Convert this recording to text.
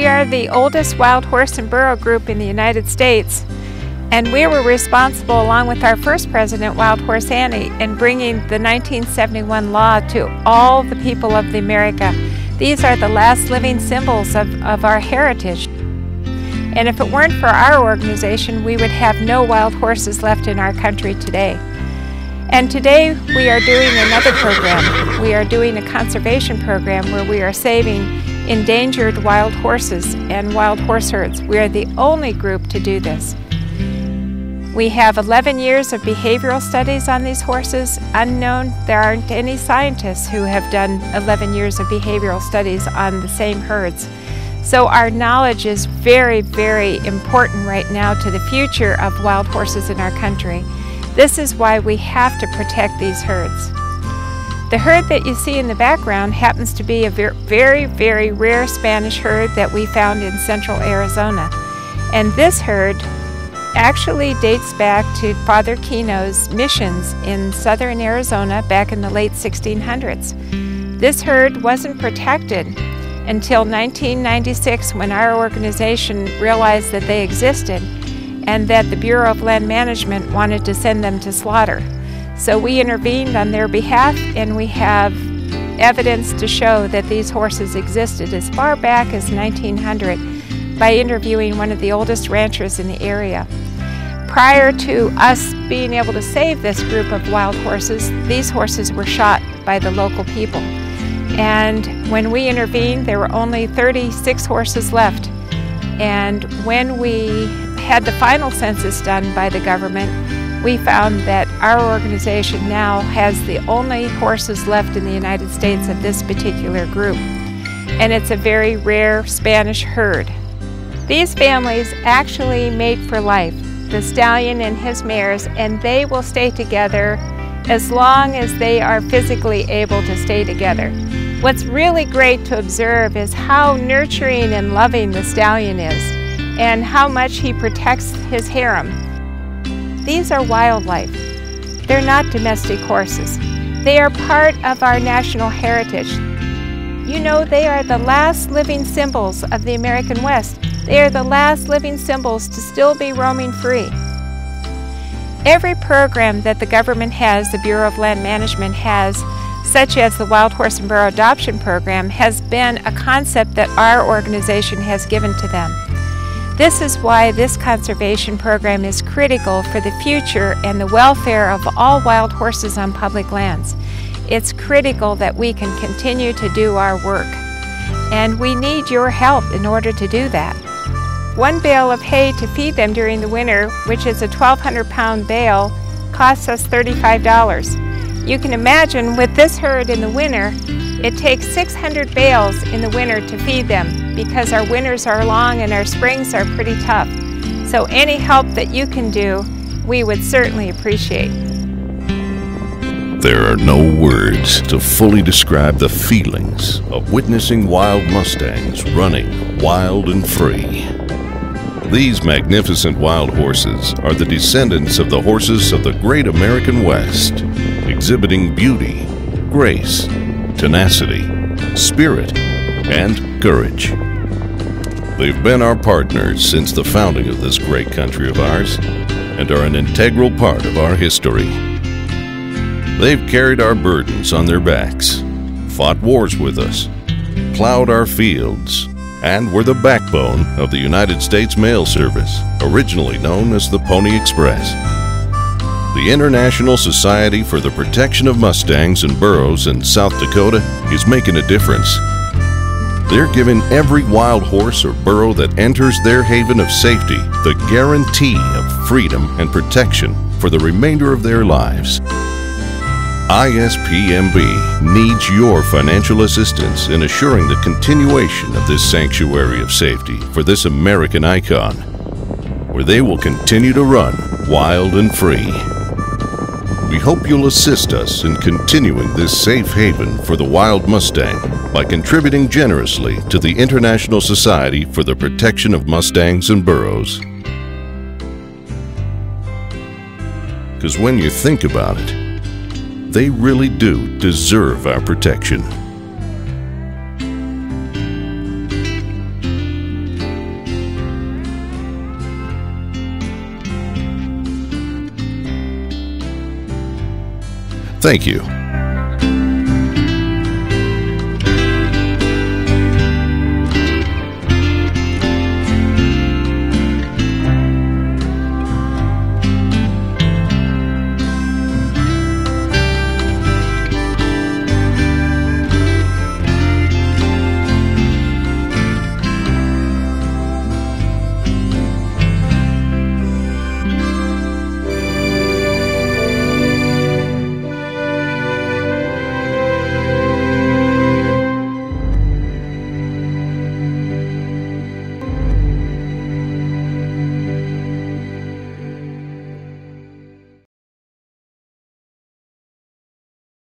We are the oldest wild horse and burro group in the United States, and we were responsible, along with our first president, Wild Horse Annie, in bringing the 1971 law to all the people of the America. These are the last living symbols of our heritage. And if it weren't for our organization, we would have no wild horses left in our country today. And today we are doing another program. We are doing a conservation program where we are saving endangered wild horses and wild horse herds. We are the only group to do this. We have 11 years of behavioral studies on these horses. Unknown, there aren't any scientists who have done 11 years of behavioral studies on the same herds. So our knowledge is very, very important right now to the future of wild horses in our country. This is why we have to protect these herds. The herd that you see in the background happens to be a very, very rare Spanish herd that we found in central Arizona. And this herd actually dates back to Father Kino's missions in southern Arizona back in the late 1600s. This herd wasn't protected until 1996, when our organization realized that they existed and that the Bureau of Land Management wanted to send them to slaughter. So we intervened on their behalf, and we have evidence to show that these horses existed as far back as 1900 by interviewing one of the oldest ranchers in the area. Prior to us being able to save this group of wild horses, these horses were shot by the local people. And when we intervened, there were only 36 horses left. And when we had the final census done by the government, we found that our organization now has the only horses left in the United States of this particular group. And it's a very rare Spanish herd. These families actually mate for life, the stallion and his mares, and they will stay together as long as they are physically able to stay together. What's really great to observe is how nurturing and loving the stallion is, and how much he protects his harem. These are wildlife. They're not domestic horses. They are part of our national heritage. You know, they are the last living symbols of the American West. They are the last living symbols to still be roaming free. Every program that the government has, the Bureau of Land Management has, such as the Wild Horse and Burro Adoption Program, has been a concept that our organization has given to them. This is why this conservation program is critical for the future and the welfare of all wild horses on public lands. It's critical that we can continue to do our work, and we need your help in order to do that. One bale of hay to feed them during the winter, which is a 1,200-pound bale, costs us $35. You can imagine with this herd in the winter, it takes 600 bales in the winter to feed them because our winters are long and our springs are pretty tough. So any help that you can do, we would certainly appreciate. There are no words to fully describe the feelings of witnessing wild Mustangs running wild and free. These magnificent wild horses are the descendants of the horses of the great American West, exhibiting beauty, grace, tenacity, spirit, and courage. They've been our partners since the founding of this great country of ours and are an integral part of our history. They've carried our burdens on their backs, fought wars with us, plowed our fields, and were the backbone of the United States Mail Service, originally known as the Pony Express. The International Society for the Protection of Mustangs and Burros in South Dakota is making a difference. They're giving every wild horse or burro that enters their haven of safety the guarantee of freedom and protection for the remainder of their lives. ISPMB needs your financial assistance in assuring the continuation of this sanctuary of safety for this American icon, where they will continue to run wild and free. We hope you'll assist us in continuing this safe haven for the wild Mustang by contributing generously to the International Society for the Protection of Mustangs and Burros. Because when you think about it, they really do deserve our protection. Thank you.